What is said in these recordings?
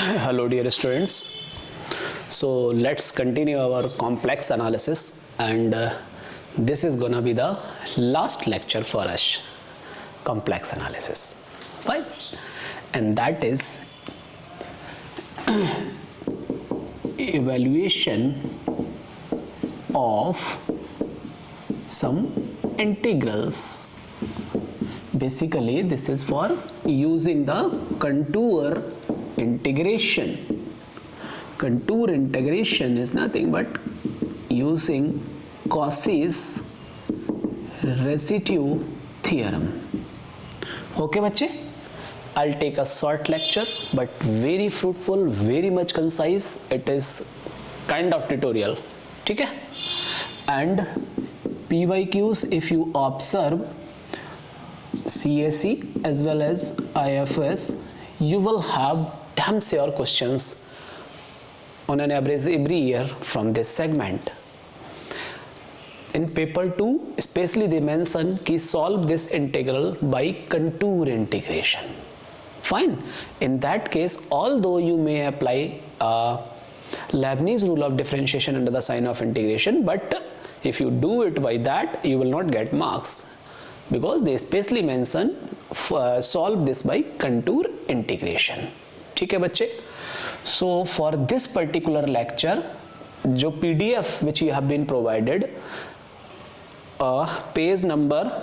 Hello dear students. So let's continue our complex analysis, and this is gonna be the last lecture for us, complex analysis, right? And that is evaluation of some integrals. Basically this is for using the contour integration. Contour integration is nothing but using Cauchy's residue theorem. Okay बच्चे, I'll take a short lecture but very fruitful, very much concise. It is kind of tutorial, ठीक है? And PYQs, if you observe CAC as well as IFS, you will have damn sure questions on an average every year from this segment. In paper 2, especially they mention कि solve this integral by contour integration. Fine. In that case, although you may apply Leibniz rule of differentiation under the sign of integration, but if you do it by that, you will not get marks, because they especially mention solve this by contour integration. ठीक है बच्चे? So for this particular lecture, जो PDF which you have been provided, page number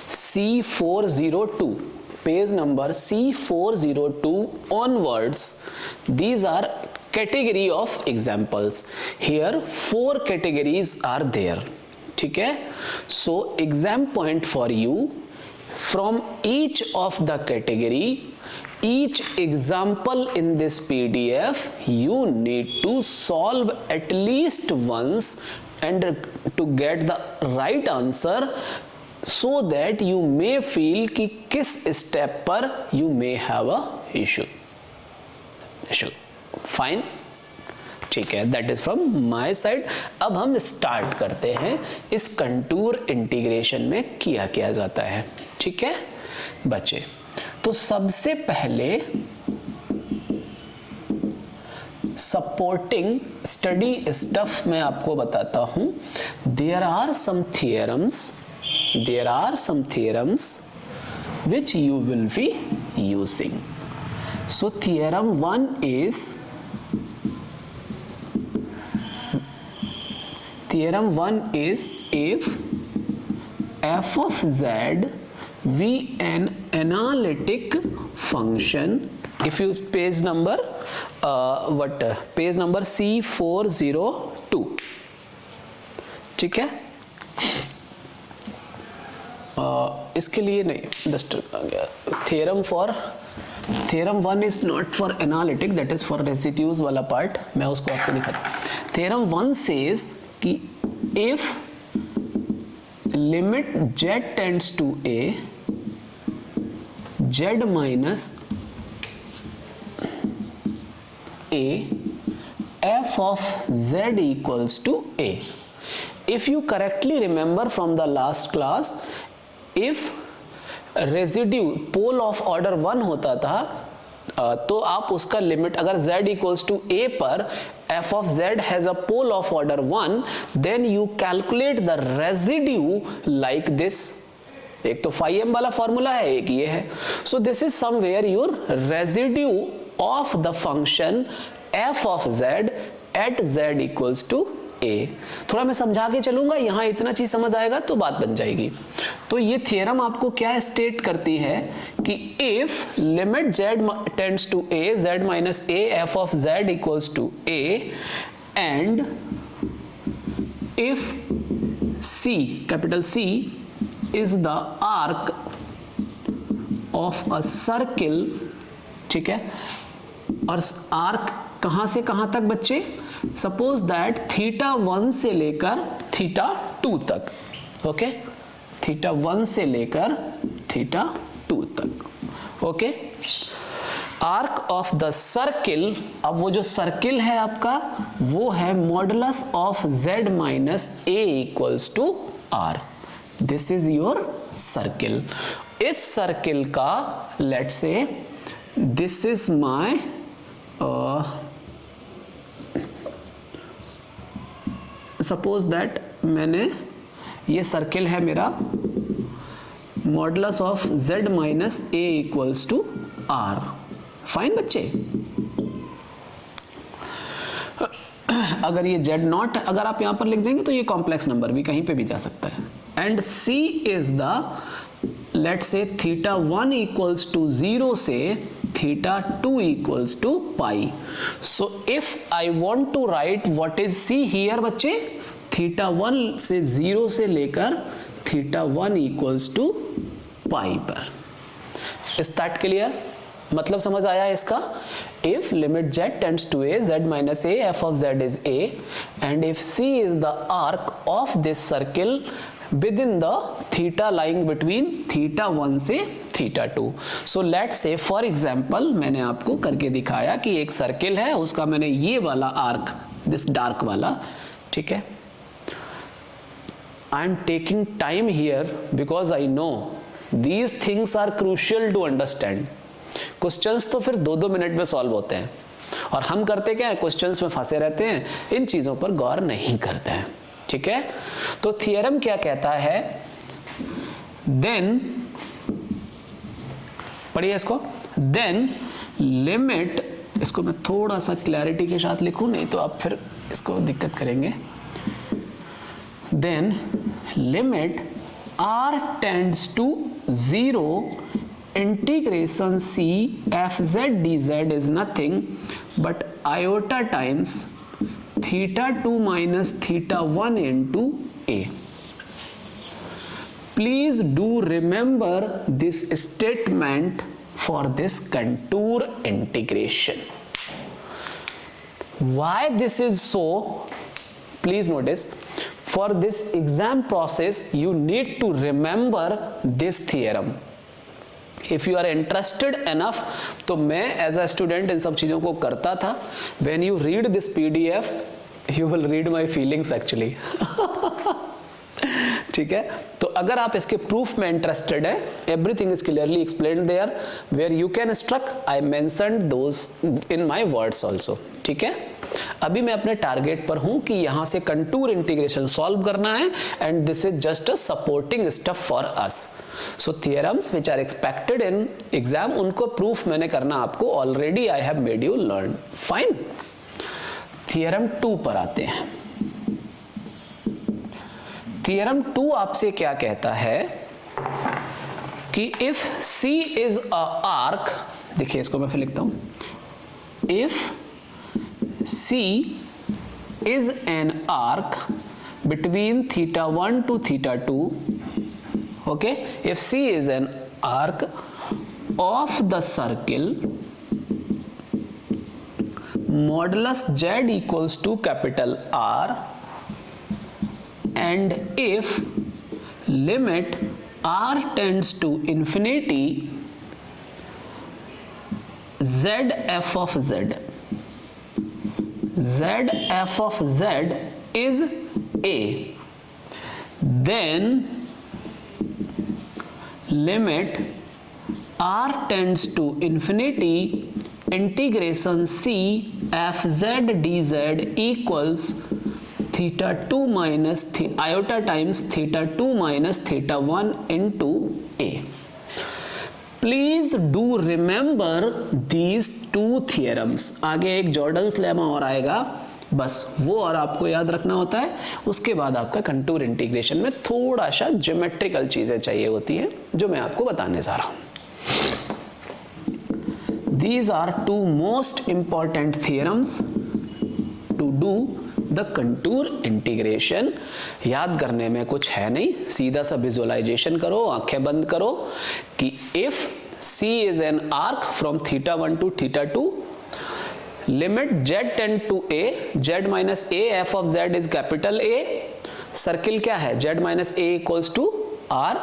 C402, page number C402 onwards, these are category of examples. Here 4 categories are there. ठीक है? So exam point for you, from each of the category, each example in this PDF, you need to solve at least once and to get the right answer, so that you may feel कि किस step पर you may have a issue. Fine. ठीक है, that is from my side. अब हम start करते हैं इस कंटूर इंटीग्रेशन में किया क्या जाता है. ठीक है बच्चे, तो सबसे पहले सपोर्टिंग स्टडी स्टफ मैं आपको बताता हूं. There are some theorems which you will be using. So theorem 1 is Theorem 1 is if f of z be an analytic function. If you page number page number C402, ठीक है? इसके लिए नहीं, just Theorem 1 is not for analytic, that is for residues वाला part. मैं उसको आपको दिखाता हूँ. Theorem 1 says कि if limit z tends to a, z minus a, f of z equals to a. If you correctly remember from the last class, if residue pole of order 1 होता था, तो आप उसका लिमिट अगर z equals to a पर f of z has a pole of order 1, then you calculate the residue like this. एक तो phi m वाला फॉर्मूला है, एक ये है. So this is somewhere your residue of the function f of z at z equals to a. थोड़ा मैं समझा के चलूंगा, यहां इतना चीज समझ आएगा तो बात बन जाएगी. तो ये थियरम आपको क्या स्टेट करती है कि if limit z tends to a, z minus a, f of z equals to a, and if c, capital C, is the arc of a circle, ठीक है? और आर्क कहां से कहां तक बच्चे? सपोज दैट थीटा 1 से लेकर थीटा 2 तक. ओके, थीटा 1 से लेकर थीटा 2 तक. Okay, arc of the circle. अब वो जो सर्किल है आपका, वो है modulus of z minus a equals to r. This is your circle. इस सर्किल का let's say this is my suppose that मैंने ये सर्किल है मेरा, modulus of z minus a equals to r। Fine बच्चे, अगर ये z नॉट अगर आप यहां पर लिख देंगे तो ये कॉम्प्लेक्स नंबर भी कहीं पे भी जा सकता है। And c is the, let's say theta 1 equals to 0 से theta 2 equals to pi. So if I want to write what is c here बच्चे, थीटा 1 से 0 से लेकर थीटा 1 इक्वल्स टू पाई पर। Is that clear? मतलब समझ आया इसका? If limit z tends to a, z minus a, f of z is a, and if c is the arc of this circle within the theta lying between theta 1 से theta 2. So let's say for example मैंने आपको करके दिखाया कि एक circle है, उसका मैंने ये वाला आर्क, दिस डार्क वाला, ठीक है। I am taking time here because I know these things are crucial to understand. Questions तो फिर 2-2 मिनट में सॉल्व होते हैं और हम करते क्या है, क्वेश्चंस में फंसे रहते हैं, इन चीजों पर गौर नहीं करते हैं, ठीक है। तो थियरम क्या कहता है, देन पढ़िए इसको, देन लिमिट, इसको मैं थोड़ा सा क्लैरिटी के साथ लिखूं, नहीं तो आप फिर इसको दिक्कत करेंगे। then limit r tends to 0 integration c fz dz is nothing but iota times theta 2 minus theta 1 into a. Please do remember this statement for this contour integration. Why this is so? Please notice, for this exam process you need to remember this theorem. If you are interested enough, तो मैं as a student इन सब चीज़ों को करता था। When you read this PDF, you will read my feelings actually. ठीक है, तो अगर आप इसके प्रूफ में इंटरेस्टेड है, everything is clearly explained there, where you can struck, I mentioned those in my words also, ठीक है। अभी मैं अपने टारगेट पर हूं कि यहां से कंटूर इंटीग्रेशन सॉल्व करना है, and this is just a supporting stuff for us. So theorems which are expected in exam, उनको प्रूफ मैंने करना आपको already I have made you learn. Fine, theorem 2 पर आते हैं। थियरम 2 आपसे क्या कहता है कि if C is a arc, देखिए इसको मैं फिर लिखता हूं, if C is an arc between theta 1 to theta 2, okay, if C is an arc of the circle modulus Z equals to capital R, and if limit R tends to infinity Z f of Z, Z f of Z is A, then limit R tends to infinity integration C f z dz equals theta 2 minus iota times theta 2 minus theta 1 into A. Please do remember these two theorems. आगे एक Jordans lemma और आएगा, बस वो और आपको याद रखना होता है। उसके बाद आपका कंटूर इंटीग्रेशन में थोड़ा सा ज्योमेट्रिकल चीजें चाहिए होती हैं, जो मैं आपको बताने जा रहा हूं। These are two most important theorems to do the contour integration. याद करने में कुछ है नहीं, सीधा सा विजुअलाइजेशन करो, आंखें बंद करो कि if C is an arc from theta 1 to theta 2, limit Z tend to A, Z minus A f of Z is capital A, circle क्या है, Z minus A equals to R,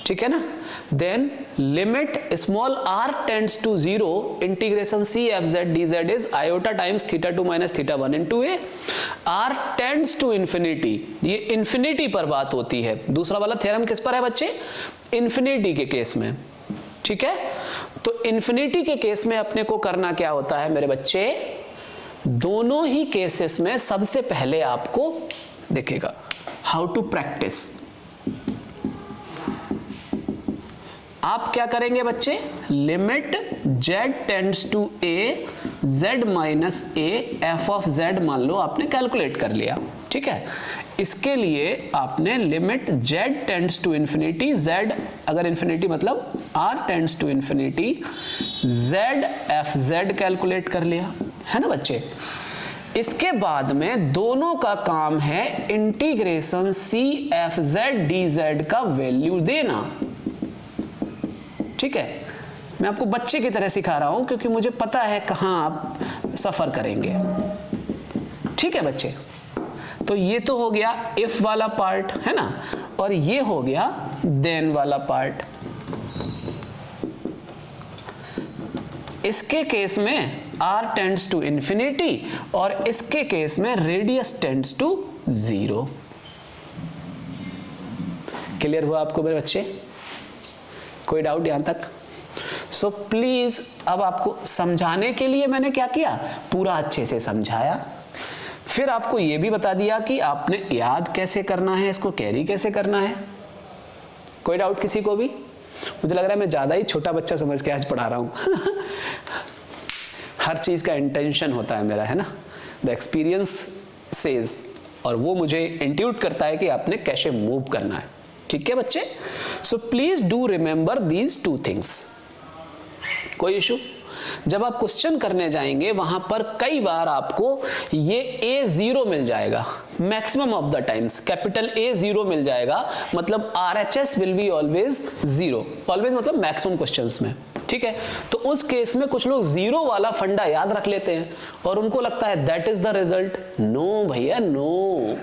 ठीक है ना। Then limit small r tends to 0 integration C f z dz is iota times theta 2 minus theta 1 into A. R tends to infinity, ये infinity पर बात होती है। दूसरा वाला थ्योरम किस पर है बच्चे, infinity के केस में, ठीक है। तो इन्फिनिटी के केस में अपने को करना क्या होता है मेरे बच्चे, दोनों ही केसेस में सबसे पहले आपको देखेगा हाउ टू प्रैक्टिस। आप क्या करेंगे बच्चे, limit z tends to a z minus a f of z मान लो आपने कैलकुलेट कर लिया, ठीक है। इसके लिए आपने limit z tends to infinity, z अगर इन्फिनिटी मतलब r tends to infinity z f z calculate कर लिया, है ना बच्चे। इसके बाद में दोनों का काम है integration c f z dz का वैल्यू देना, ठीक है। मैं आपको बच्चे की तरह सिखा रहा हूं क्योंकि मुझे पता है कहां आप सफर करेंगे, ठीक है बच्चे। तो ये तो हो गया इफ वाला पार्ट, है ना, और ये हो गया देन वाला पार्ट। इसके केस में r टेंड्स टू इंफिनिटी और इसके केस में रेडियस टेंड्स टू 0। क्लियर हुआ आपको मेरे बच्चे, कोई डाउट यहां तक? सो प्लीज अब आपको समझाने के लिए मैंने क्या किया, पूरा अच्छे से समझाया, फिर आपको यह भी बता दिया कि आपने याद कैसे करना है, इसको कैरी कैसे करना है। कोई डाउट किसी को भी? मुझे लग रहा है मैं ज्यादा ही छोटा बच्चा समझ के आज पढ़ा रहा हूं हर चीज का इंटेंशन होता है मेरा, है ना, द एक्सपीरियंस सेज, और वो मुझे इंट्यूट करता है कि आपने कैसे मूव करना है, ठीक है बच्चे। So please do remember these two things. कोई इशू? जब आप क्वेश्चन करने जाएंगे वहां पर कई बार आपको ये A0 मिल जाएगा, maximum of the times capital A0 मिल जाएगा, मतलब RHS will be always 0, always मतलब मैक्सिमम क्वेश्चंस में, ठीक है। तो उस केस में कुछ लोग 0 वाला फंडा याद रख लेते हैं और उनको लगता है that is the result. No भैया no,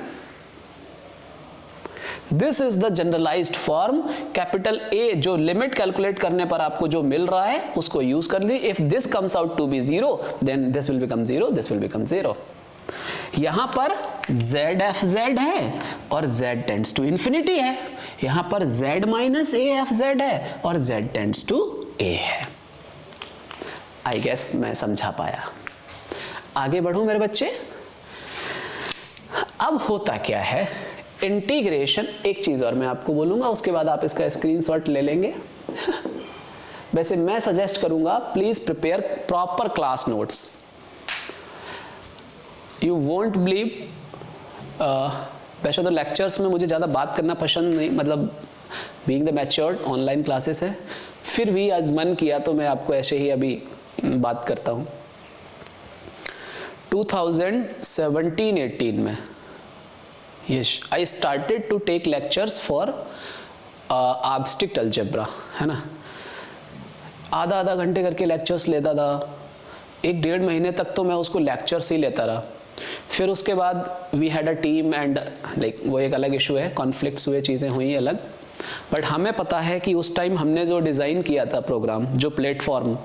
this is the generalized form. Capital A जो लिमिट कैलकुलेट करने पर आपको जो मिल रहा है उसको यूज कर ली। If this comes out to be 0 then this will become 0, this will become 0। यहां पर ZFZ है और Z टेंड्स टू इंफिनिटी है, यहां पर Z माइनस AFZ है और Z टेंड्स टू A है। आई गेस मैं समझा पाया। आगे बढ़ूं मेरे बच्चे। अब होता क्या है, इंटीग्रेशन, एक चीज और मैं आपको बोलूंगा, उसके बाद आप इसका स्क्रीनशॉट ले लेंगे वैसे मैं सजेस्ट करूंगा please prepare proper class notes. You won't believe, वैसे तो लेक्चर्स में मुझे ज़्यादा बात करना पसंद नहीं, मतलब being the matured online classes है, फिर भी आज मन किया तो मैं आपको ऐसे ही अभी बात करता हूँ। 2017-18 में yes I started to take lectures for abstract algebra, है ना। आधा घंटे करके लेक्चर्स लेता था, 1-1.5 महीने तक तो मैं उसको लेक्चर्स ही लेता रहा। फिर उसके बाद we had a team and like वो एक अलग इशू है, कॉन्फ्लिक्ट्स हुए, चीज़ें हुई अलग, बट हमें पता है कि उस टाइम हमने जो डिज़ाइन किया था प्रोग्राम, जो platform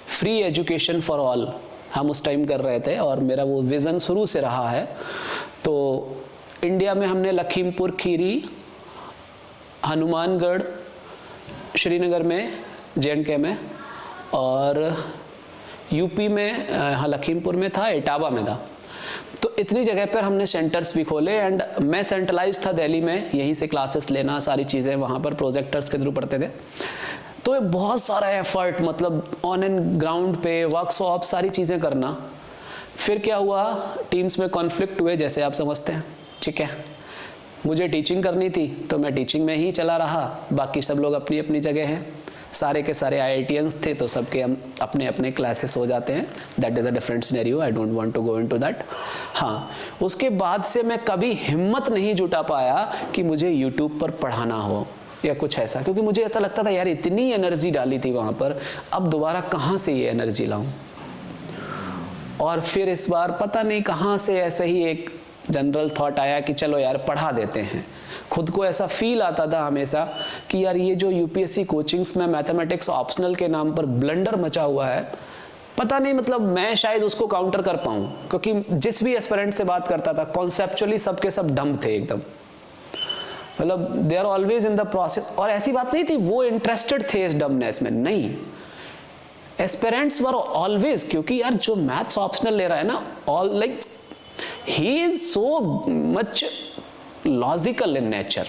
free education for all हम उस टाइम कर रहे थे, और मेरा वो विज़न शुरू से रहा है। तो इंडिया में हमने लखीमपुर खीरी, हनुमानगढ़, श्रीनगर में JNK में, और यूपी में हाँ लखीमपुर में था, इटावा में था, तो इतनी जगह पर हमने सेंटर्स भी खोले। एंड मैं सेंट्रलाइज था दिल्ली में, यहीं से क्लासेस लेना, सारी चीज़ें वहाँ पर प्रोजेक्टर्स के थ्रू पढ़ते थे। तो बहुत सारा एफर्ट, मतलब ऑन एंड ग्राउंड पे वर्कशॉप, सारी चीज़ें करना। फिर क्या हुआ, टीम्स में कॉन्फ्लिक्ट हुए, जैसे आप समझते हैं, ठीक है। मुझे टीचिंग करनी थी तो मैं टीचिंग में ही चला रहा, बाकी सब लोग अपनी अपनी जगह हैं, सारे के सारे IITians थे तो सबके हम अपने अपने क्लासेस हो जाते हैं। That is a different scenario, I don't want to go into that. हाँ, उसके बाद से मैं कभी हिम्मत नहीं जुटा पाया कि मुझे यूट्यूब पर पढ़ाना हो या कुछ ऐसा, क्योंकि मुझे ऐसा लगता था यार इतनी एनर्जी डाली थी वहाँ पर, अब दोबारा कहाँ से ये एनर्जी लाऊं। और फिर इस बार पता नहीं कहाँ से ऐसे ही एक जनरल थॉट आया कि चलो यार पढ़ा देते हैं। खुद को ऐसा फील आता था हमेशा कि यार ये जो UPSC कोचिंग्स में मैथमेटिक्स ऑप्शनल के नाम पर ब्लंडर मचा हुआ है, पता नहीं, मतलब मैं शायद उसको काउंटर कर पाऊँ, क्योंकि जिस भी एस्पिरेंट से बात करता था कॉन्सेप्चुअली सबके सब डम्ब थे एकदम। मतलब they are always in the process. और ऐसी बात नहीं थी वो इंटरेस्टेड थे इस डमनेस में, नहीं, एस्पिरेंट्स वर ऑलवेज, क्योंकि यार जो मैथ्स ऑप्शनल ले रहा है ना, all like he is so much logical in nature,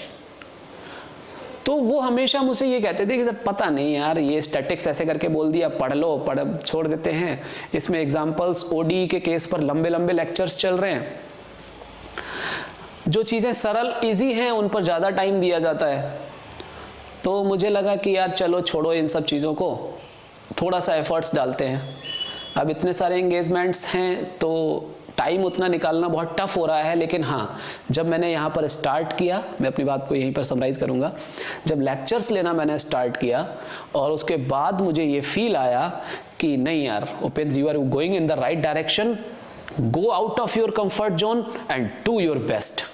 तो वो हमेशा मुझसे ये कहते थे कि सर पता नहीं यार ये स्टैटिक्स ऐसे करके बोल दिया, पढ़ लो, पढ़ छोड़ देते हैं, इसमें एग्जांपल्स ओडी के केस पर लंबे लंबे लेक्चर्स चल रहे हैं, जो चीज़ें सरल इजी हैं उन पर ज़्यादा टाइम दिया जाता है। तो मुझे लगा कि यार चलो छोड़ो इन सब चीज़ों को, थोड़ा सा एफर्ट्स डालते हैं। अब इतने सारे एंगेजमेंट्स हैं तो टाइम उतना निकालना बहुत टफ हो रहा है, लेकिन हाँ जब मैंने यहाँ पर स्टार्ट किया, मैं अपनी बात को यहीं पर समराइज़ करूँगा, जब लेक्चर्स लेना मैंने स्टार्ट किया और उसके बाद मुझे ये फील आया कि नहीं यार Upendra, you are going in the right direction, go out of your comfort zone and do your best.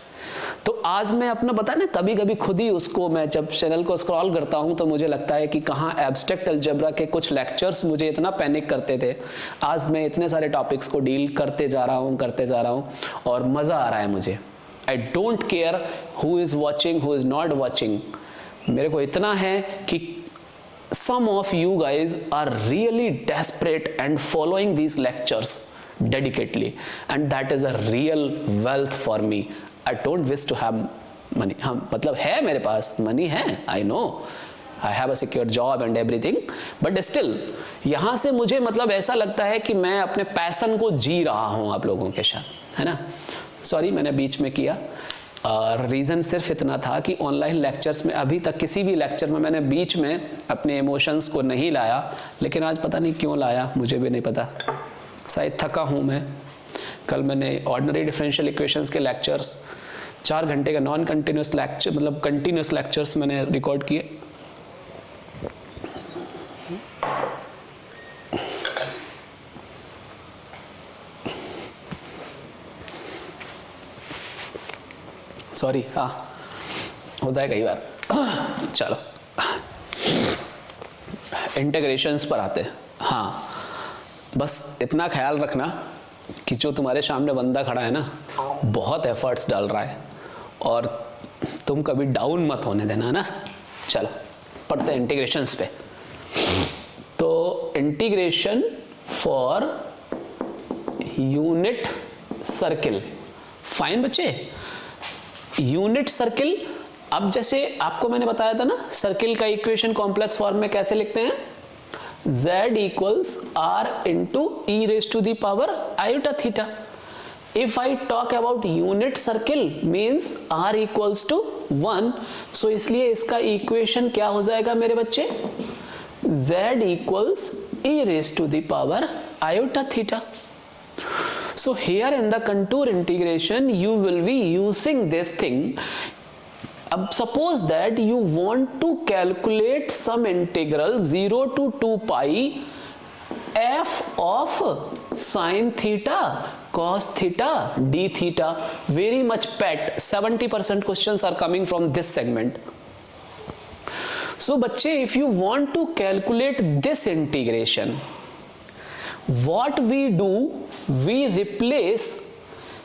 तो आज मैं अपना पता है ना, कभी कभी खुद ही उसको, मैं जब चैनल को स्क्रॉल करता हूँ तो मुझे लगता है कि कहाँ एब्स्ट्रैक्ट अलजेब्रा के कुछ लेक्चर्स मुझे इतना पैनिक करते थे, आज मैं इतने सारे टॉपिक्स को डील करते जा रहा हूँ और मज़ा आ रहा है मुझे। I don't care who is watching, who is not watching, मेरे को इतना है कि some of you guys are really desperate and following these lectures dedicatedly, and that is a real wealth for me. I don't wish to have money. हाँ मतलब है मेरे पास money है, I know I have a secure job and everything, but still यहाँ से मुझे मतलब ऐसा लगता है कि मैं अपने पैशन को जी रहा हूँ आप लोगों के साथ, है ना। सॉरी मैंने बीच में किया, रीज़न सिर्फ इतना था कि ऑनलाइन लेक्चर्स में अभी तक किसी भी लेक्चर में मैंने बीच में अपने इमोशंस को नहीं लाया, लेकिन आज पता नहीं क्यों लाया, मुझे भी नहीं पता, शायद थका हूँ मैं। कल मैंने ऑर्डिनरी डिफरेंशियल इक्वेशंस के लेक्चर्स 4 घंटे का नॉन कंटिन्यूस लेक्चर, मतलब कंटिन्यूस लेक्चर्स मैंने रिकॉर्ड किए। सॉरी, हाँ होता है कई बार। चलो इंटीग्रेशंस पर आते हैं। हाँ बस इतना ख्याल रखना कि जो तुम्हारे सामने बंदा खड़ा है ना बहुत एफर्ट्स डाल रहा है और तुम कभी डाउन मत होने देना ना। चलो पढ़ते हैं इंटीग्रेशंस पे। तो integration for unit circle, fine बच्चे। यूनिट सर्किल, अब जैसे आपको मैंने बताया था ना सर्किल का इक्वेशन कॉम्प्लेक्स फॉर्म में कैसे लिखते हैं, z equals r into e raised to the power iota theta. If I talk about unit circle means r equals to 1, so इसलिए इसका इक्वेशन क्या हो जाएगा मेरे बच्चे, z equals e raised to the power iota theta. So here in the contour integration you will be using this thing. अब suppose that you want to calculate some integral 0 to 2 pi f of sin theta cos theta d theta. Very much pet, 70% questions are coming from this segment. So बच्चे, if you want to calculate this integration, what we do, we replace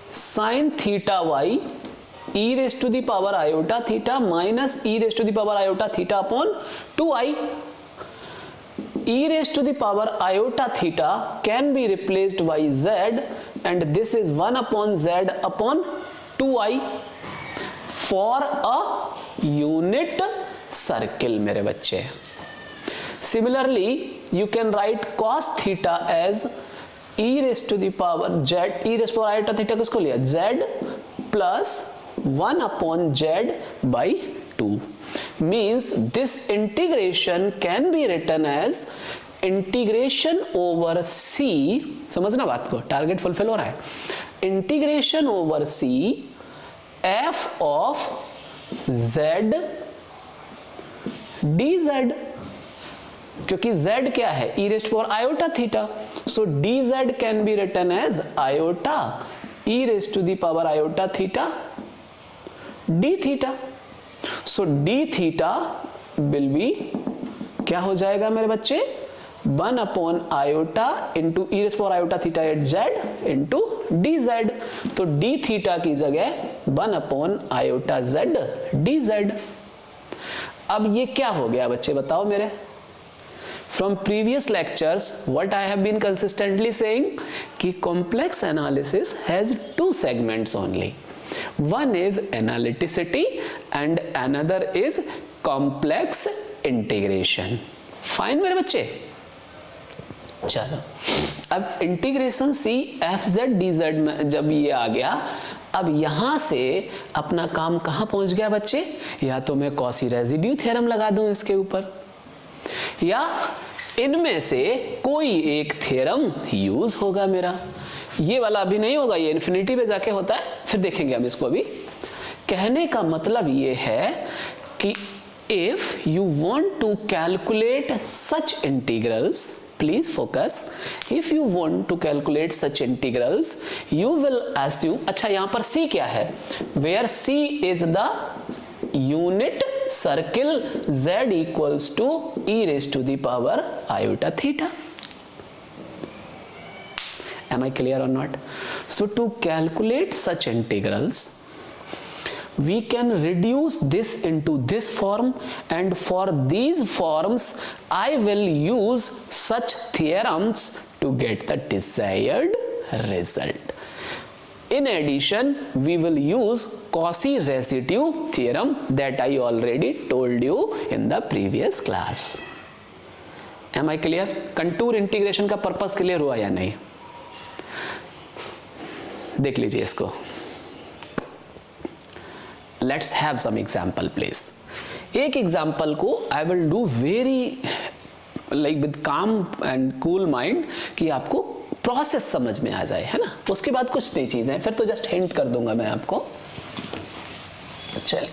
sin theta y e raised to the power iota theta minus e raised to the power iota theta upon 2i. e raised to the power iota theta can be replaced by z, and this is 1 upon z upon 2i for a unit circle मेरे बच्चे. Similarly, you can write cos theta as e raised to the power z, e raised to the power iota theta किसको लिया, z plus 1 upon z by 2. Means this integration can be written as integration over c, समझना बात को, target fulfil हो रहा है, integration over c f of z dz, क्योंकि z क्या है, e raised to power iota theta, so dz can be written as iota e raised to the power iota theta d theta. So d theta will be क्या हो जाएगा मेरे बच्चे, 1 upon iota into e raise power iota theta at z into d z. तो d theta की जगह 1 upon iota z d z. अब ये क्या हो गया बच्चे बताओ मेरे? From previous lectures, what I have been consistently saying कि complex analysis has two segments only. One is analyticity and another is complex integration. Fine मेरे बच्चे? चलो अब integration c f z d z में जब ये आ गया, अब यहां से अपना काम कहां पहुंच गया बच्चे? या तो मैं कॉची रेजिड्यू थ्योरम लगा दूं इसके ऊपर, या इनमें से कोई एक थ्योरम यूज होगा मेरा। ये वाला अभी नहीं होगा, ये इन्फिनिटी पे जाके होता है, फिर देखेंगे हम इसको। अभी कहने का मतलब ये है कि if you want to calculate such integrals, please focus, if you want to calculate such integrals you will assume, अच्छा यहां पर सी क्या है? Where C is the unit circle z equals to e raised to the power iota theta. Am I clear or not? So to calculate such integrals we can reduce this into this form, and for these forms I will use such theorems to get the desired result. In addition, we will use Cauchy residue theorem that I already told you in the previous class. Am I clear? Contour integration का purpose clear हुआ या नहीं? देख लीजिए इसको. Let's have some example, please. एक example को I will do very like with calm and cool mind कि आपको प्रोसेस समझ में आ जाए, है ना? उसके बाद कुछ नई चीजें, फिर तो जस्ट हिंट कर दूंगा मैं आपको। चलिए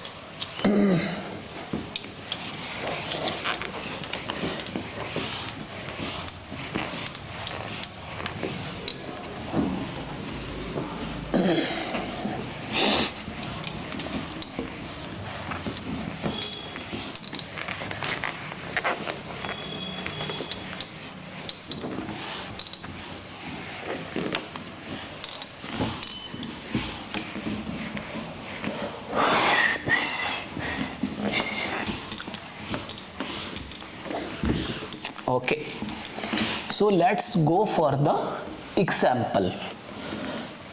okay, so let's go for the example.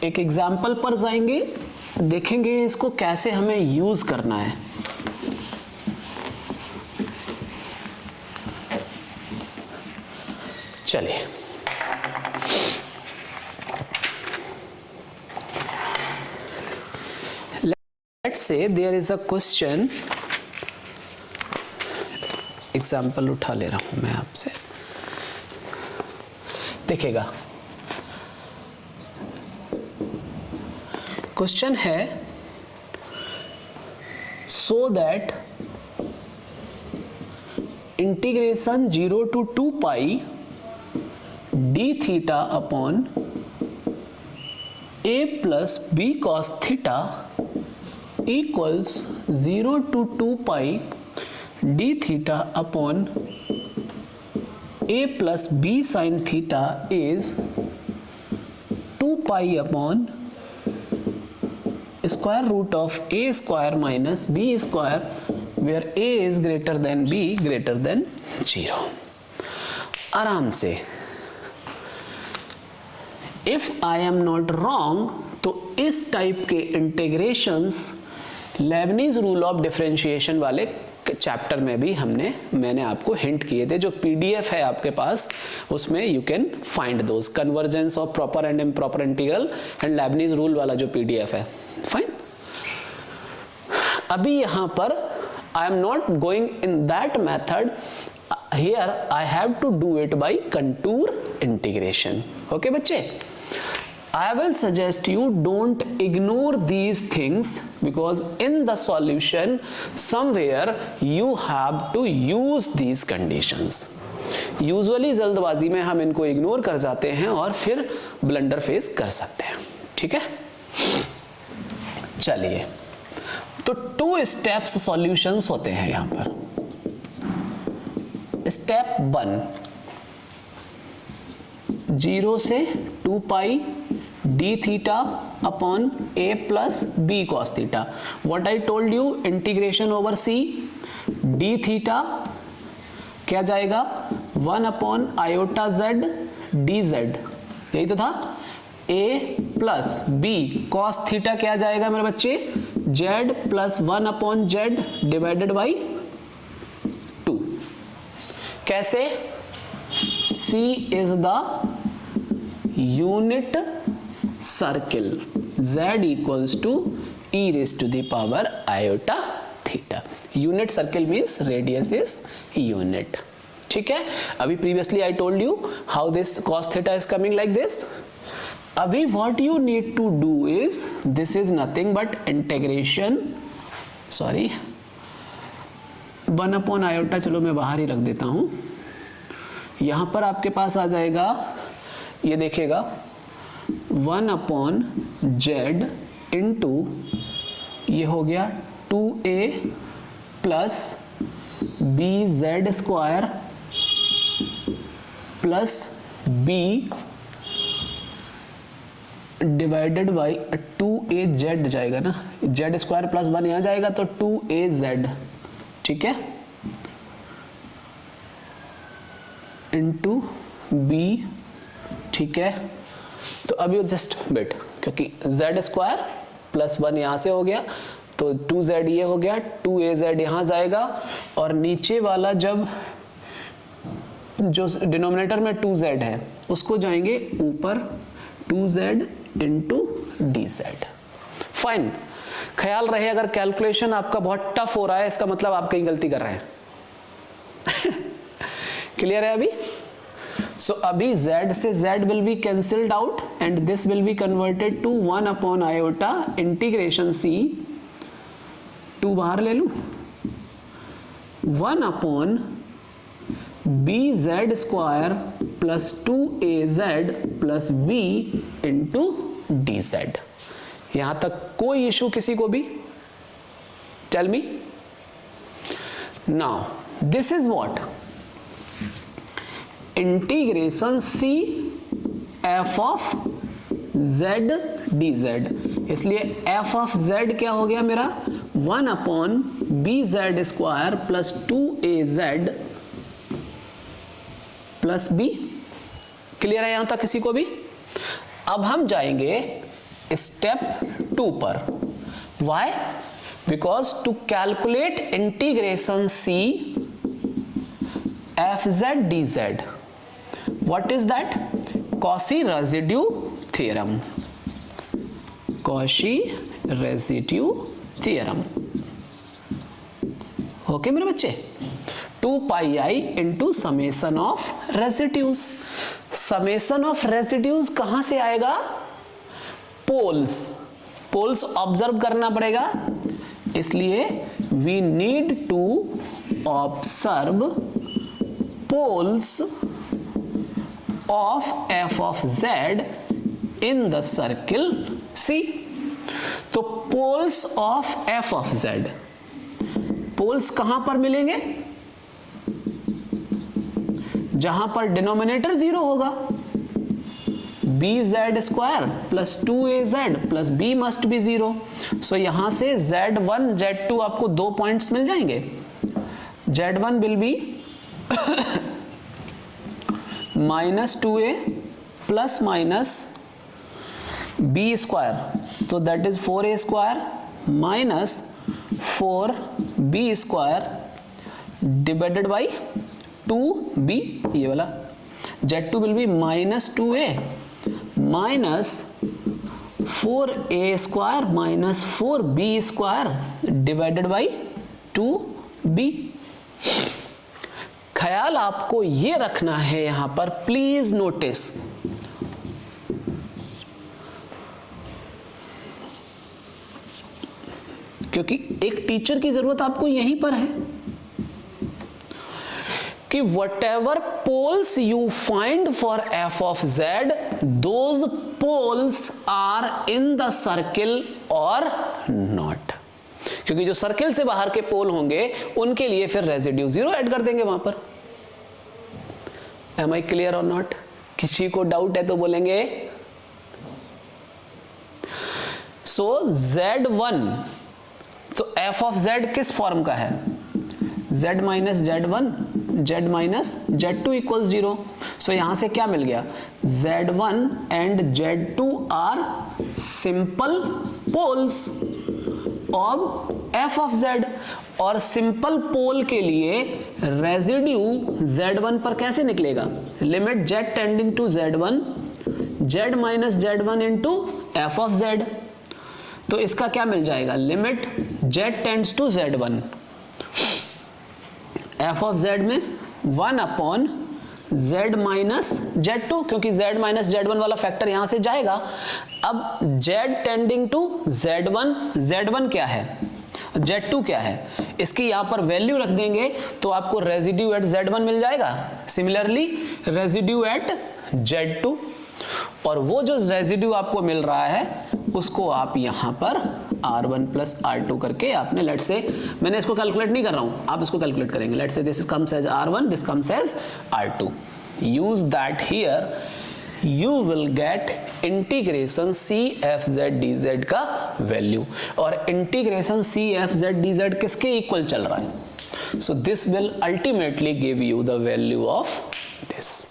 एक एग्जाम्पल पर जाएंगे, देखेंगे इसको कैसे हमें यूज करना है। चलिए let's say there is a question, example उठा ले रहा हूं मैं आपसे, देखिएगा। क्वेश्चन है so that integration 0 to 2 pi d theta upon a plus b cos theta equals 0 to 2 pi d theta upon a plus b sin theta is 2 pi upon square root of a square minus b square, where a is greater than b greater than 0. आराम से, if I am not wrong, तो इस type के integrations Lebanese rule of differentiation वाले chapter में भी मैंने आपको हिंट किए थे। जो पीडीएफ है आपके पास, उसमें you can find those convergence of proper and improper integral and Leibniz rule वाला जो पीडीएफ है। फाइन, अभी यहां पर I am not going in that method, here I have to do it by contour integration. Okay बच्चे, I will suggest you don't ignore these things, because in the solution somewhere you have to use these conditions. Usually जल्दबाजी में हम इनको ignore कर जाते हैं और फिर ब्लंडर फेस कर सकते हैं। ठीक है, चलिए, तो 2 स्टेप्स सॉल्यूशंस होते हैं यहां पर। स्टेप 1, 0 से 2 pi d theta upon a plus b cos theta. What I told you, integration over c, d theta क्या जाएगा 1 अपॉन आयोटा z dz, यही तो था. a plus b cos theta क्या जाएगा मेरे बच्चे, z plus 1 upon z divided by 2. कैसे, c is the unit circle, z equals to e raise to the power iota theta. Unit circle means radius is unit. ठीक है. अभी previously I told you how this cos theta is coming like this. अभी what you need to do is, this is nothing but integration, sorry 1 upon iota, चलो मैं बाहर ही रख देता हूं. यहां पर आपके पास आ जाएगा, ये देखेगा 1 अपॉन जेड इंटू ये हो गया 2a plus b z square plus b divided by 2a z जाएगा ना, जेड स्क्वायर प्लस 1 यहां जाएगा तो 2a जेड. ठीक है, इंटू बी. ठीक है, तो अभी जस्ट वेट, क्योंकि जेड स्क्वायर प्लस 1 यहां से हो गया तो 2z ये हो गया, 2az यहां जाएगा और नीचे वाला जब जो डिनोमिनेटर में 2z है उसको जाएंगे ऊपर 2z इंटू dz. फाइन. ख्याल रहे अगर कैलकुलेशन आपका बहुत टफ हो रहा है इसका मतलब आप कहीं गलती कर रहे हैं. क्लियर है अभी. सो अभी z से z will be cancelled out and this will be converted to 1 upon iota integration c, 2 बाहर ले लूं, 1 upon bz square plus 2az plus b into dz. यहां तक कोई इशू किसी को भी? Tell me. Now this is what, integration c f of z dz. इसलिए f ऑफ z क्या हो गया मेरा 1 upon b z square plus 2az plus b. Clear है यहां तक किसी को भी? अब हम जाएंगे स्टेप 2 पर. Why? Because to calculate integration c fz dz, what is that? Cauchy residue theorem. Cauchy residue theorem. Okay मेरे बच्चे. 2 pi i into summation of residues. Summation of residues कहां से आएगा? पोल्स. पोल्स ऑब्जर्व करना पड़ेगा, इसलिए we need to observe poles of f of z in the circle C. तो poles of f of z, poles कहां पर मिलेंगे? जहां पर डिनोमिनेटर 0 होगा. bz square plus 2az plus b must be 0. So यहां से z1 z2 आपको 2 पॉइंट्स मिल जाएंगे. z1 will be minus 2a plus minus b square, तो that is 4a square minus 4b square divided by 2b. ये वाला z2 will be minus 2a minus 4a square minus 4b square divided by 2b. ख्याल आपको ये रखना है यहां पर, प्लीज नोटिस, क्योंकि एक टीचर की जरूरत आपको यहीं पर है कि whatever poles you find for f of z, those poles are in the circle or not. क्योंकि जो सर्किल से बाहर के पोल होंगे उनके लिए फिर रेजिड्यू 0 ऐड कर देंगे वहां पर. Am I clear or not? किसी को डाउट है तो बोलेंगे। सो Z1, तो f ऑफ z किस फॉर्म का है? z minus Z1 z minus Z2 equals 0। So यहां से क्या मिल गया? Z1 and Z2 are simple poles of f of z, और सिंपल पोल के लिए रेजिड्यू Z1 पर कैसे निकलेगा? Limit z tending to Z1 z minus Z1 into f of z। तो इसका क्या मिल जाएगा? Limit z tends to Z1, f of z में 1 अपॉन z माइनस Z2, क्योंकि z माइनस Z1 वाला फैक्टर यहां से जाएगा। अब z tending to Z1, Z1 क्या है, Z2 क्या है, इसकी यहां पर वैल्यू रख देंगे तो आपको रेजिड्यू एट Z1 मिल जाएगा, सिमिलरली रेजिड्यू एट Z2, और वो जो रेजिड्यू आपको मिल रहा है उसको आप यहां पर R1 प्लस R2 करके आपने, लेट से, मैंने इसको कैलकुलेट नहीं कर रहा हूं, आप इसको कैलकुलेट करेंगे। Let say this comes as R1, this comes as R2, use that here, you will get integration CFZ dz का वैल्यू, और इंटीग्रेशन CFZ dz किसके इक्वल चल रहा है? So this will ultimately give you the value of this.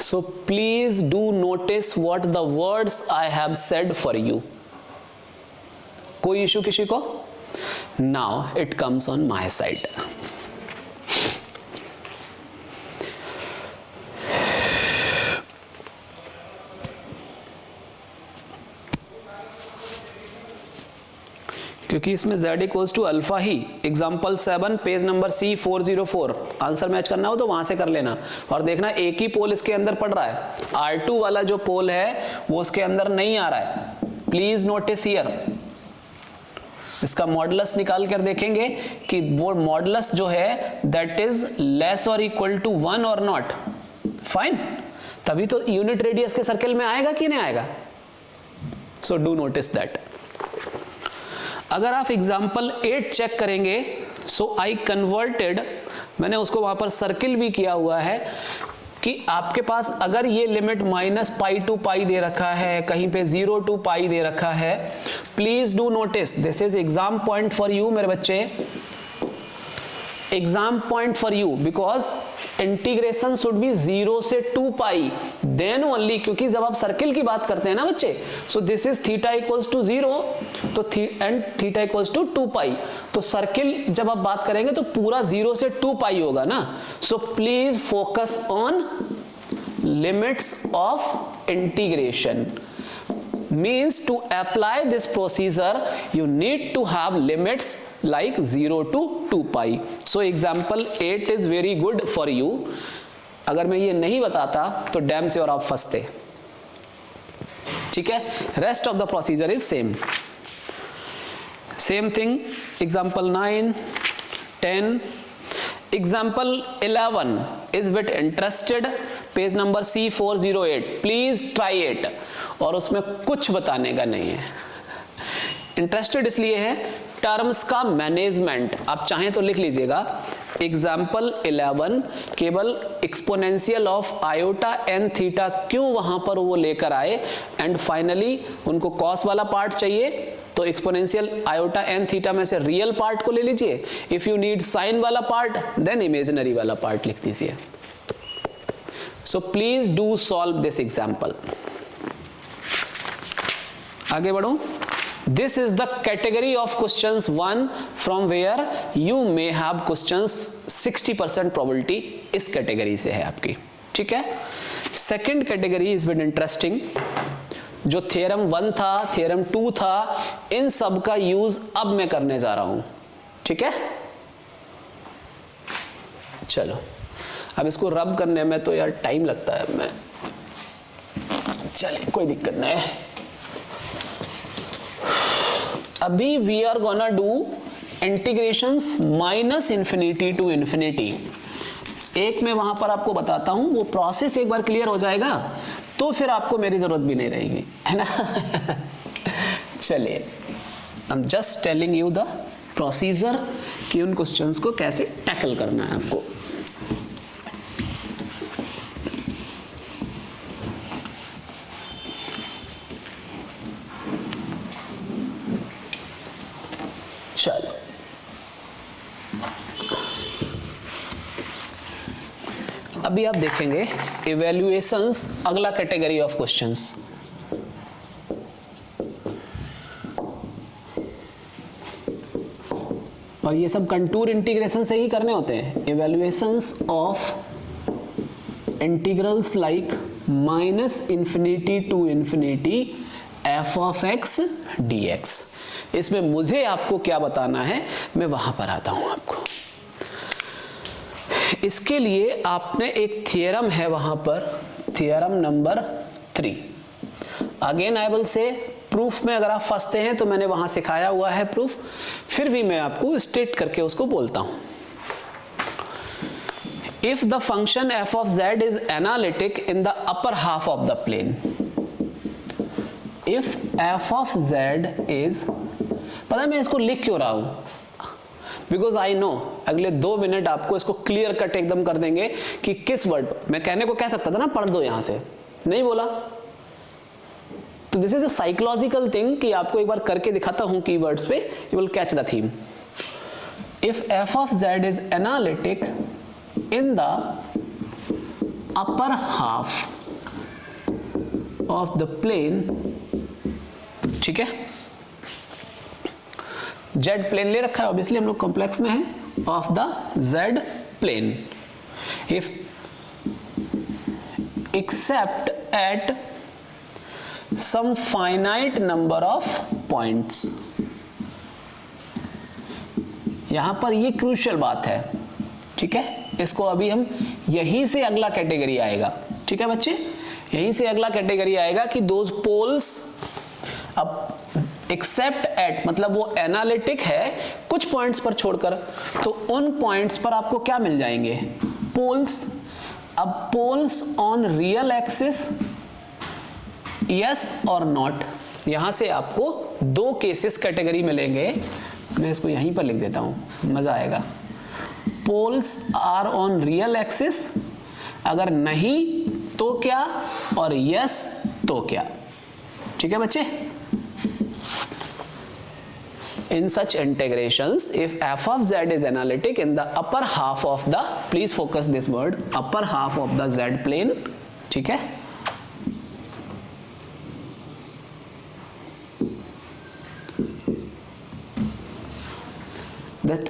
So please do notice what the words I have said for you. कोई issue किसी को? Now it comes on my side. क्योंकि इसमें z equals to alpha ही, example 7 page number C404, answer match करना हो तो वहां से कर लेना, और देखना एक ही पोल इसके अंदर पड़ रहा है, R2 वाला जो पोल है वो उसके अंदर नहीं आ रहा है। प्लीज नोटिस हियर, इसका मॉडुलस निकाल कर देखेंगे कि वो मॉडुलस जो है दैट इज लेस और इक्वल टू 1 और नॉट, फाइन, तभी तो यूनिट रेडियस के सर्कल में आएगा कि नहीं आएगा। So do notice that. अगर आप एग्जाम्पल 8 चेक करेंगे, सो आई कन्वर्टेड, मैंने उसको वहां पर सर्किल भी किया हुआ है कि आपके पास अगर ये लिमिट -π टू पाई दे रखा है, कहीं पे 0 टू पाई दे रखा है, please do notice, this is exam point for you मेरे बच्चे, exam point for you, because integration should be 0 से 2 पाई, देन ओनली, क्योंकि जब आप सर्किल की बात करते हैं ना बच्चे, so this is theta equals to 0 तो and theta equals to 2 pi, तो सर्किल जब आप बात करेंगे तो पूरा 0 से 2 पाई होगा ना। So please focus on limits of integration, means to apply this procedure you need to have limits like 0 to 2 pi. So example 8 is very good for you. अगर मैं ये नहीं बताता तो डैम से और आप फंसते, ठीक है। Rest of the procedure is same thing. Example 9, 10, example 11 is bit interested, page number C408, please try it, और उसमें कुछ बताने का नहीं है। इंटरेस्टेड इसलिए है, टर्म्स का मैनेजमेंट आप चाहें तो लिख लीजिएगा। एग्जाम्पल 11 केवल exponential of iota n theta क्यों वहां पर वो लेकर आए, एंड फाइनली उनको कॉस वाला पार्ट चाहिए तो एक्सपोनेंशियल आयोटा एन थीटा में से रियल पार्ट को ले लीजिए, इफ यू नीड साइन वाला पार्ट देन इमेजिनरी वाला पार्ट लिख दीजिए। So please do solve this example. आगे बढ़ो। This is the category of questions 1 from where you may have questions 60% probability इस कैटेगरी से है आपकी, ठीक है। Second category is bit interesting, जो थ्योरम 1 था, थ्योरम 2 था, इन सब का यूज अब मैं करने जा रहा हूं, ठीक है। चलो अब इसको रब करने में तो यार टाइम लगता है, मैं चलिए कोई दिक्कत नहीं है। अभी we are gonna do integrations -∞ to infinity. एक मैं वहां पर आपको बताता हूं, वो प्रोसेस एक बार क्लियर हो जाएगा तो फिर आपको मेरी जरूरत भी नहीं रहेगी, है ना। चलिए, I am just telling you the procedure कि उन क्वेश्चंस को कैसे टैकल करना है आपको। चलो अभी आप देखेंगे इवैल्यूएशंस, अगला कैटेगरी ऑफ क्वेश्चंस। और ये सब कंटूर इंटीग्रेशन से ही करने होते हैं। Evaluations of integrals like -∞ to ∞ f of x dx। इसमें मुझे आपको क्या बताना है, मैं वहां पर आता हूं आपको। इसके लिए आपने एक थियरम है वहां पर, theorem number 3। Again I will say proof में अगर आप फंसते हैं तो मैंने वहां सिखाया हुआ है प्रूफ, फिर भी मैं आपको स्टेट करके उसको बोलता हूं। If the function f of z is analytic in the upper half of the plane, if f of z is, पता है मैं इसको लिख क्यों रहा हूं, बिकॉज आई नो अगले 2 मिनट आपको इसको क्लियर कट एकदम कर देंगे कि किस वर्ड। मैं कहने को कह सकता था ना पढ़ दो यहां से, नहीं बोला, तो this is a psychological thing कि आपको एक बार करके दिखाता हूं कीवर्ड्स पे, you will catch the theme. If f of z is analytic in the upper half of the plane, ठीक है, z प्लेन ले रखा है ऑब्वियसली हम लोग कॉम्प्लेक्स में है, of the z plane, if except at some finite number of points. यहां पर ये क्रूशियल बात है, ठीक है, इसको अभी हम यहीं से अगला कैटेगरी आएगा, ठीक है बच्चे, यहीं से अगला कैटेगरी आएगा कि दोज पोल्स, अब एक्सेप्ट एट मतलब वो एनालिटिक है कुछ पॉइंट्स पर छोड़कर, तो उन पॉइंट्स पर आपको क्या मिल जाएंगे, पोल्स। अब poles on real axis, yes और नॉट, यहां से आपको 2 केसेस कैटेगरी मिलेंगे। मैं इसको यहीं पर लिख देता हूं, मजा आएगा। Poles are on real axis, अगर नहीं तो क्या, और यस तो क्या, ठीक है बच्चे। In such integrations, if f of z is analytic in the upper half of the, please focus this word, upper half of the z plane, ठीक है, that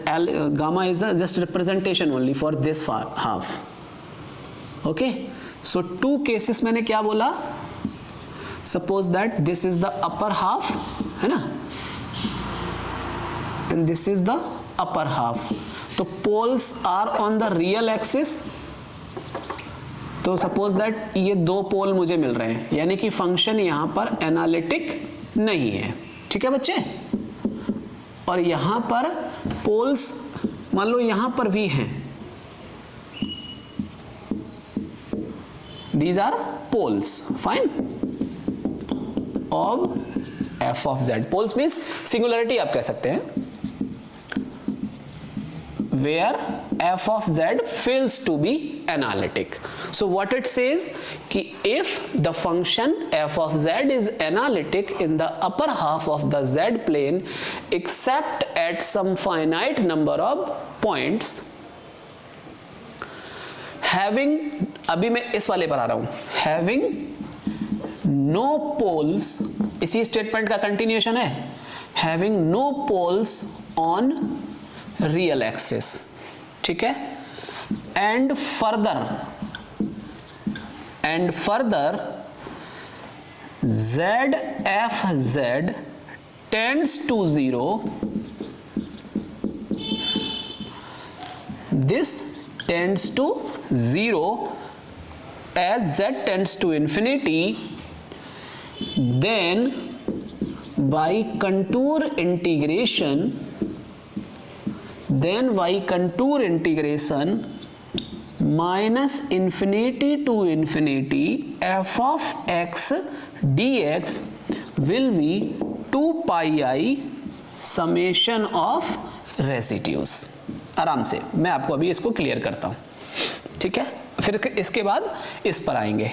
gamma is the just representation only for this half, okay। So 2 cases मैंने क्या बोला, suppose that this is the upper half, है ना, and this is the upper half, तो poles are on the real axis, तो suppose that ये 2 पोल मुझे मिल रहे हैं, यानी कि फंक्शन यहां पर एनालिटिक नहीं है, ठीक है बच्चे। और यहां पर पोल्स मान लो यहां पर भी हैं, these are poles, fine, of f of z। poles means singularity आप कह सकते हैं, where f of z fails to be analytic। So what it says कि if the function f of z is analytic in the upper half of the z plane except at some finite number of points having, अभी मैं इस वाले पर आ रहा हूं, having no poles, इसी statement का कंटिन्यूएशन है, having no poles on real axis, ठीक है, and further zfz tends to 0, this tends to 0 as z tends to infinity, then by contour integration minus infinity to infinity f of x dx will be 2 pi I summation of residues। आराम से मैं आपको अभी इसको clear करता हूं, ठीक है, फिर इसके बाद इस पर आएंगे।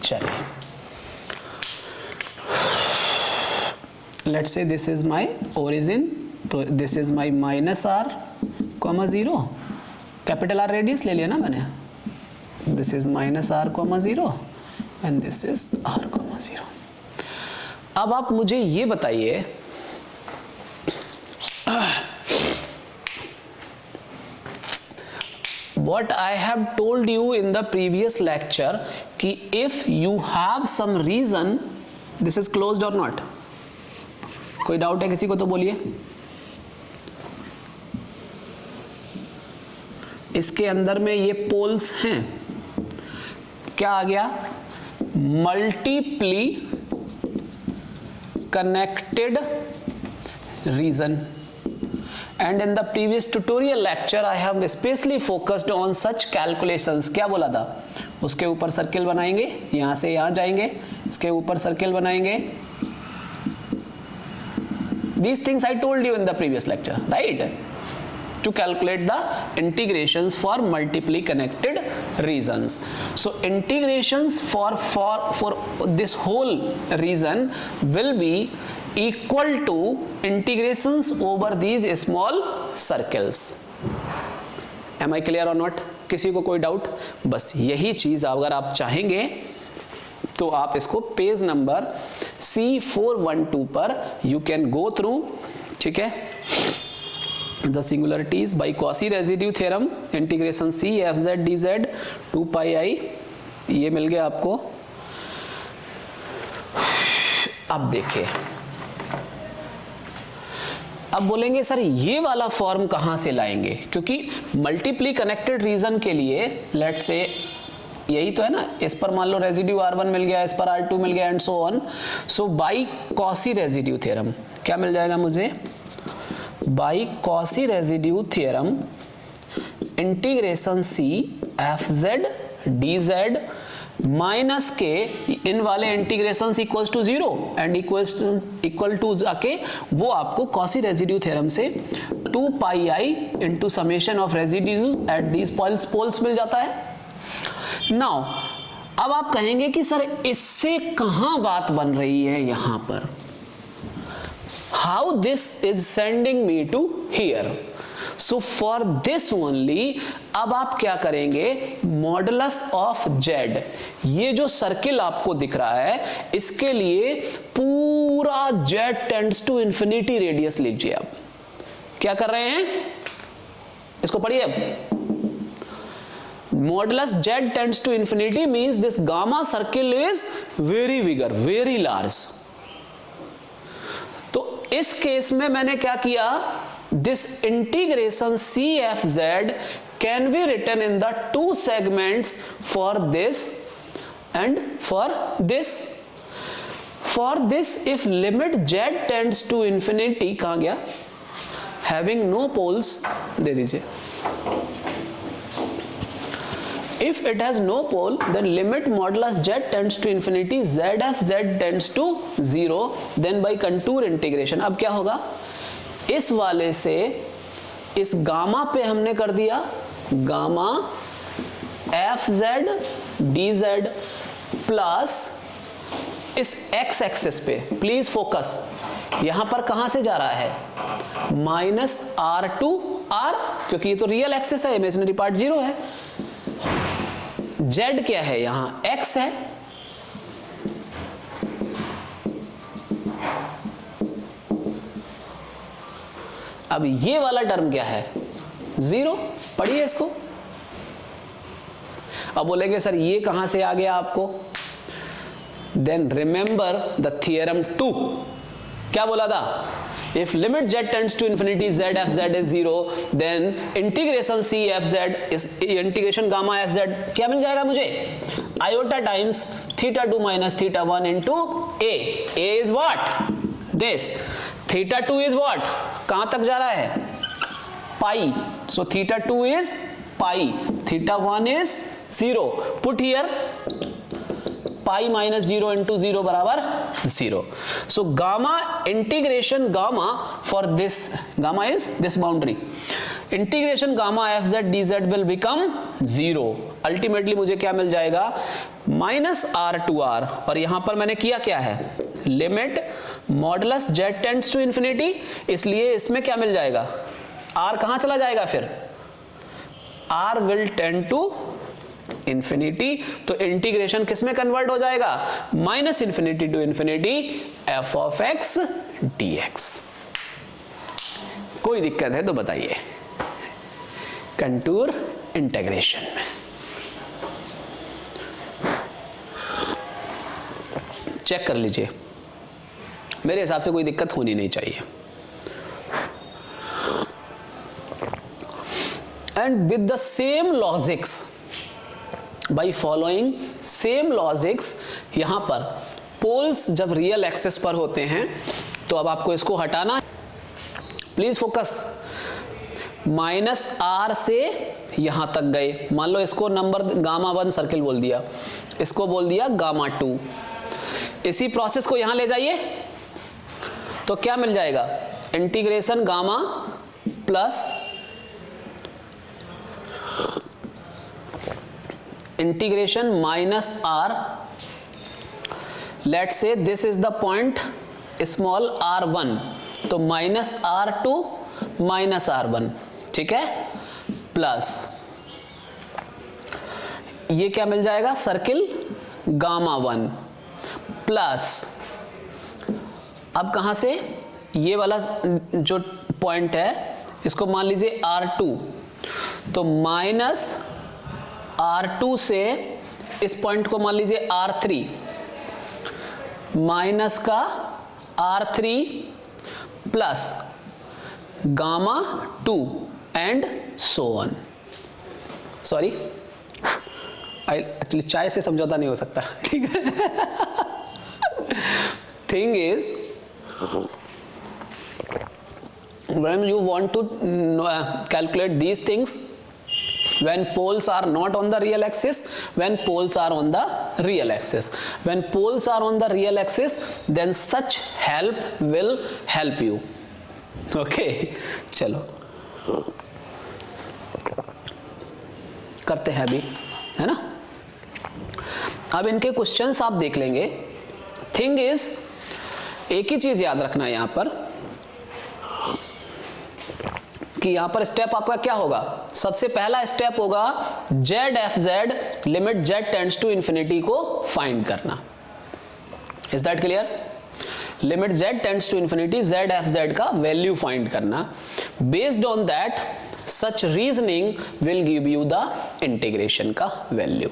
चलिए let's say this is my origin, तो this is my minus R comma 0, capital R radius ले लिया ना मैंने, this is minus R comma 0 and this is R comma 0। अब आप मुझे ये बताइए what I have told you in the previous lecture कि if you have some reason, this is closed or not? कोई डाउट है किसी को तो बोलिए। इसके अंदर में ये पोल्स हैं, क्या आ गया, multiply connected region. And in the previous tutorial lecture I have especially focused on such calculations। क्या बोला था, उसके ऊपर सर्किल बनाएंगे, यहां से यहां जाएंगे, इसके ऊपर सर्किल बनाएंगे। These things I told you in the previous lecture, right? To calculate the integrations for multiply connected regions. So integrations for this whole region will be equal to integrations over these small circles. Am I clear or not? किसी को कोई doubt? बस यही चीज अगर आप चाहेंगे तो आप इसको पेज नंबर C412 पर यू कैन गो थ्रू, ठीक है। The singularities by Cauchy residue theorem, integration C f z dz 2 pi I, ये मिल गया आपको। अब देखिए, अब बोलेंगे सर ये वाला फॉर्म कहां से लाएंगे, क्योंकि मल्टीप्ली कनेक्टेड रीजन के लिए लेट्स से यही तो है ना, इस पर मान लो रेजिड्यू R1 मिल गया, इस पर R2 मिल गया and so on. So by Cauchy residue theorem क्या मिल जाएगा मुझे, by Cauchy residue theorem integration C f z dz minus के इन वाले integration equals to 0 and equal to जाके वो आपको कॉसी रेजिड्यू थ्योरम से 2 pi i into summation of residues at these poles मिल जाता है। नाउ अब आप कहेंगे कि सर इससे कहां बात बन रही है यहां पर, how this is sending me to here. So for this only अब आप क्या करेंगे, मॉडुलस ऑफ जेड, ये जो सर्किल आपको दिख रहा है इसके लिए पूरा z tends to infinity radius लीजिए। आप क्या कर रहे हैं, इसको पढ़िए अब। Modulus z tends to infinity means this gamma circle is very bigger, very large. तो इस केस में मैंने क्या किया, this integration CFZ can be written in the two segments for this and for this. For this, if limit z tends to infinity, कहाँ गया, having no poles, दे दीजिए। If it has no pole, then limit modulus z tends to infinity, zfz tends to 0, then by contour integration, अब क्या होगा, इस वाले से इस गामा पे हमने कर दिया gamma F z d Z plus इस एक्स एक्सिस पे, प्लीज फोकस, यहां पर कहां से जा रहा है, माइनस आर टू आर, क्योंकि ये तो रियल एक्सिस है, इमेजिनरी पार्ट 0 है। जेड क्या है, यहां एक्स है, अब ये वाला टर्म क्या है, 0, पढ़िए इसको। अब बोलेंगे सर ये कहां से आ गया आपको, देन रिमेंबर द थियरम 2, क्या बोला था, if limit z tends to infinity z f z is 0, then integration c f z is integration gamma f z क्या मिल जाएगा मुझे, iota times theta 2 minus theta 1 into a is what, this, theta 2 is what, कहां तक जा रहा है, pi, so theta 2 is pi, theta 1 is 0, put here pi minus 0 into 0 बराबर 0। So gamma integration gamma for this, gamma is this boundary, integration gamma F z d Z will become 0। Ultimately मुझे क्या मिल जाएगा, minus are to are, और यहां पर मैंने किया क्या है, limit modulus z tends to infinity, इसलिए इसमें क्या मिल जाएगा, r कहां चला जाएगा, फिर r will tend to infinity, तो इंटीग्रेशन किस में कन्वर्ट हो जाएगा, minus infinity to infinity f of x dx। कोई दिक्कत है तो बताइए कंटूर इंटीग्रेशन में। चेक कर लीजिए, मेरे हिसाब से कोई दिक्कत होनी नहीं चाहिए। And with the same logics, by following same logics, यहां पर पोल्स जब रियल एक्सिस पर होते हैं तो अब आपको इसको हटाना, प्लीज फोकस, माइनस आर से यहां तक गए, मान लो इसको नंबर गामा 1 सर्किल बोल दिया, इसको बोल दिया गामा 2, इसी प्रोसेस को यहां ले जाइए तो क्या मिल जाएगा, integration gamma plus integration minus R, let say this is the point small r1, तो माइनस r2 माइनस r1, ठीक है, प्लस ये क्या मिल जाएगा, सर्किल गामा 1 प्लस, अब कहां से, ये वाला जो पॉइंट है इसको मान लीजिए r2, तो माइनस R2 से इस पॉइंट को मान लीजिए R3, माइनस का R3 plus gamma 2 and so on. Sorry, actually चाय से समझौता नहीं हो सकता, ठीक है। Thing is, when you want to calculate these things, when poles are not on the real axis, when poles are on the real axis, when poles are on the real axis, then such help will help you, okay। चलो करते हैं अभी, है ना। अब इनके questions आप देख लेंगे। थिंग इज, एक ही चीज याद रखना यहां पर कि यहां पर स्टेप आपका क्या होगा, सबसे पहला स्टेप होगा z f z limit z tends to infinity को फाइंड करना। Is that clear? Limit z tends to infinity, z f z का वैल्यू फाइंड करना। Based on that such reasoning will give you the integration का value,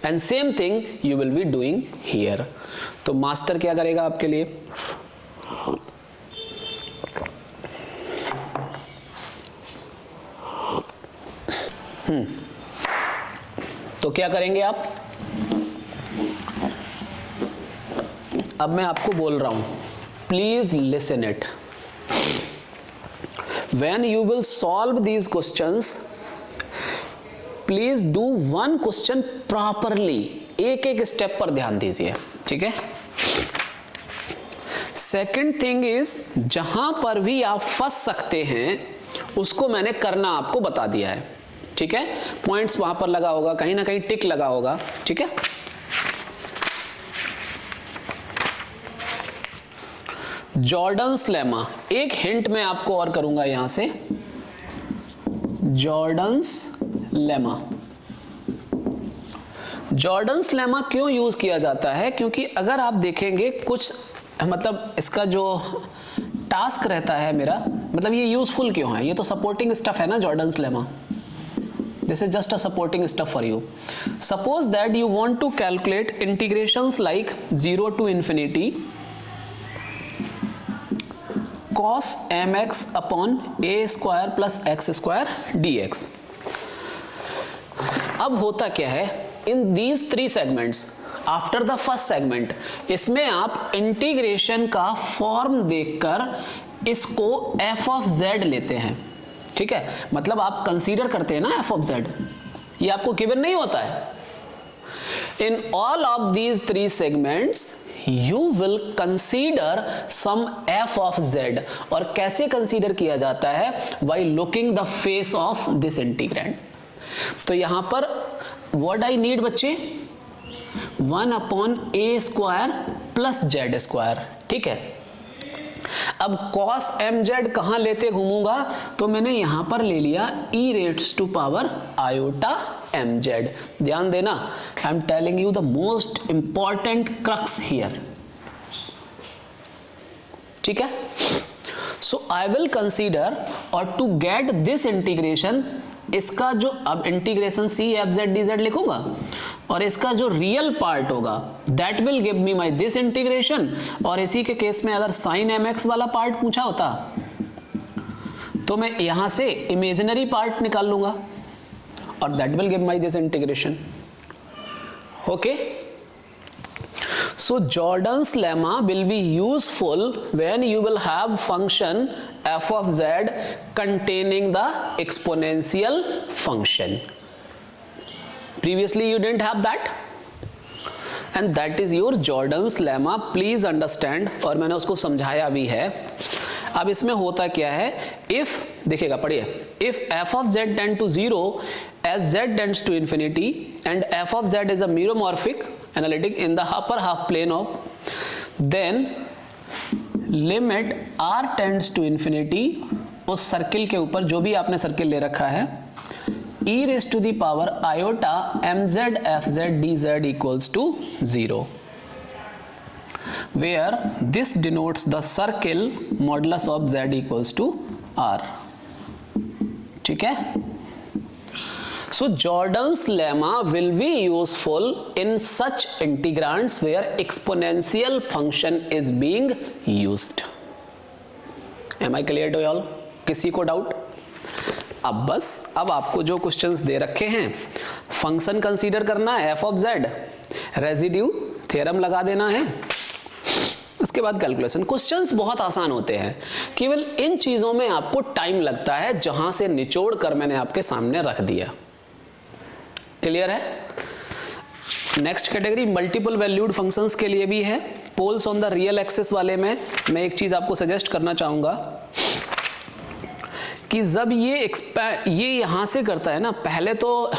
and same thing you will be doing here. तो master क्या करेगा आपके लिए, तो क्या करेंगे आप, अब मैं आपको बोल रहा हूं, please listen it. When you will solve these questions, please do one question properly, एक एक स्टेप पर ध्यान दीजिए, ठीक है। सेकेंड थिंग इज, जहां पर भी आप फंस सकते हैं उसको मैंने करना आपको बता दिया है, ठीक है। पॉइंट्स वहां पर लगा होगा, कहीं ना कहीं टिक लगा होगा, ठीक है। जॉर्डन्स लेमा, एक हिंट मैं आपको और करूंगा यहां से, जॉर्डन्स लेमा। जॉर्डन्स लेमा क्यों यूज किया जाता है, क्योंकि अगर आप देखेंगे कुछ, मतलब इसका जो टास्क रहता है मेरा, मतलब ये यूजफुल क्यों है, ये तो सपोर्टिंग स्टफ है ना Jordans lemma. This is just a supporting stuff for you. Suppose that you want to calculate integrations like 0 to infinity cos mx upon a square plus x square dx. अब होता क्या है, in these three segments, after the first segment, इसमें आप integration का form देखकर इसको f of z लेते हैं, ठीक है। मतलब आप कंसीडर करते हैं ना f ऑफ z, ये आपको गिवन नहीं होता है। In all of these three segments you will consider some f of z, और कैसे कंसीडर किया जाता है, by looking the face of this integrand. तो यहां पर व्हाट आई नीड बच्चे, 1 upon a square plus z square, ठीक है। अब cos mz कहाँ लेते घूमूंगा, तो मैंने यहां पर ले लिया e raised to power iota mz. ध्यान देना, I am telling you the most important crux here. ठीक है. सो आई विल कंसीडर, और टू गेट दिस इंटीग्रेशन, इसका जो अब integration c f z d z लिखूंगा, और इसका जो रियल पार्ट होगा that will give me my this integration. और इसी के केस में अगर साइन एम एक्स वाला पार्ट पूछा होता तो मैं यहां से इमेजिनरी पार्ट निकाल लूंगा और that will give my this integration. Okay. So Jordan's lemma will be useful when you will have function f of z containing the exponential function. Previously you didn't have that, and that is your Jordan's lemma. Please understand, और मैंने उसको समझाया भी है. अब इसमें होता क्या है, if देखिएगा पढ़िए, if f of z tend to 0 as z tends to infinity and f of z is a meromorphic analytic in the upper half plane of, then limit r tends to infinity, उस circle के ऊपर जो भी आपने circle ले रखा है, e raised to the power iota mz fz dz equals to 0, where this denotes the circle modulus of z equals to r. ठीक है. So Jordan's lemma will be useful in such integrands where exponential function is being used. Am I clear to all? किसी को doubt? अब बस, अब आपको जो questions दे रखे हैं, फंक्शन कंसीडर करना है f of z, residue theorem लगा देना है, उसके बाद कैलकुलेशन. क्वेश्चंस बहुत आसान होते हैं, केवल इन चीजों में आपको टाइम लगता है जहां से निचोड़ कर मैंने आपके सामने रख दिया. क्लियर है. Next category multiple valued functions के लिए भी है. Poles on the real axis वाले में मैं एक चीज आपको सजेस्ट करना चाहूंगा कि जब ये यहां से करता है ना, पहले तो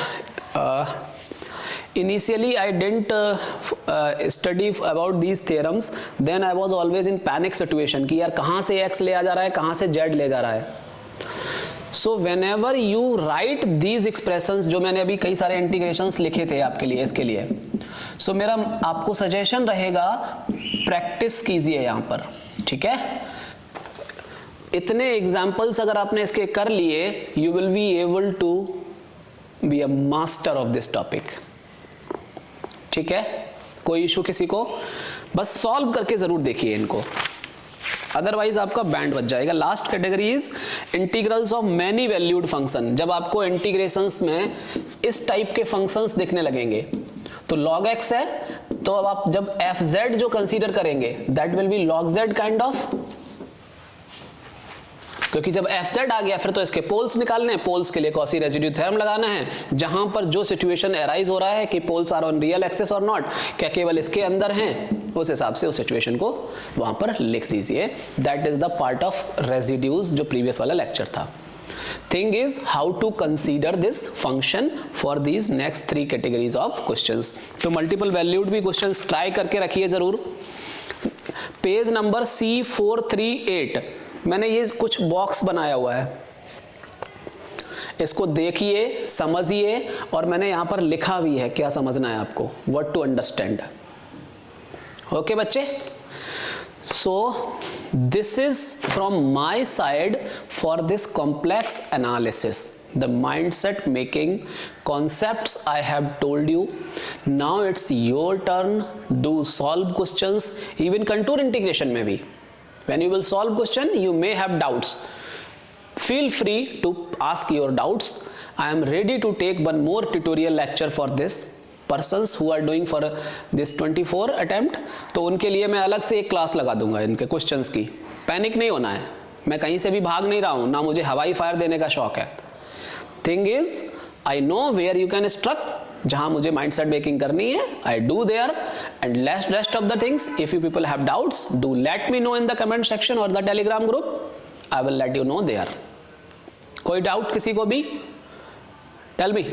initially I didn't study about these theorems, then I was always in panic situation कि यार कहाँ से x ले आ जा रहा है, कहाँ से z ले जा रहा है. So whenever you write these expressions, जो मैंने अभी कई सारे इंटीग्रेशंस लिखे थे आपके लिए, इसके लिए, so मेरा आपको सजेशन रहेगा प्रैक्टिस कीजिए यहाँ पर. ठीक है. इतने एग्जाम्पल्स अगर आपने इसके कर लिए, you will be able to be a master of this topic. ठीक है. कोई इशू किसी को? बस सॉल्व करके जरूर देखिए इनको, अदरवाइज आपका बैंड बच जाएगा. Last category is integrals of many valued function. जब आपको इंटीग्रेशंस में इस टाइप के फंक्शंस दिखने लगेंगे, तो log x है, तो अब आप जब fz जो कंसीडर करेंगे that will be log z kind of, क्योंकि जब fz आ गया फिर तो इसके पोल्स निकालने हैं. पोल्स के लिए कॉची रेजिड्यू थ्योरम लगाना है, जहां पर जो सिचुएशन अराइज हो रहा है कि poles are on real axis और नॉट, क्या केवल इसके अंदर हैं, उस हिसाब से उस सिचुएशन को वहां पर लिख दीजिए. That is the part of residues जो प्रीवियस वाला लेक्चर था. Thing is how to consider this function for these next 3 categories of questions. तो मल्टीपल वैल्यूड भी क्वेश्चंस ट्राई करके रखिए जरूर. पेज नंबर C438 मैंने ये कुछ बॉक्स बनाया हुआ है, इसको देखिए, समझिए, और मैंने यहां पर लिखा भी है क्या समझना है आपको, व्हाट टू अंडरस्टैंड. ओके बच्चे. So this is from my side for this complex analysis, the mindset making concepts I have told you. Now it's your turn. Do solve questions, even contour integration में भी. When you will solve question, you may have doubts. Feel free to ask your doubts. I am ready to take one more tutorial lecture for this persons who are doing for this 24 attempt. तो उनके लिए मैं अलग से एक class लगा दूंगा इनके क्वेश्चंस की. पैनिक नहीं होना है, मैं कहीं से भी भाग नहीं रहा हूं, ना मुझे हवाई फायर देने का शौक है. Thing is I know where you can struck, जहां मुझे माइंडसेट मेकिंग करनी है I do there, and rest of the things if you people have doubts do let me know in the comment section और the telegram group. I will let you know there. कोई doubt किसी को भी? Tell me.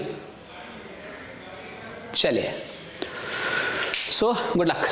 चलिए, so good luck.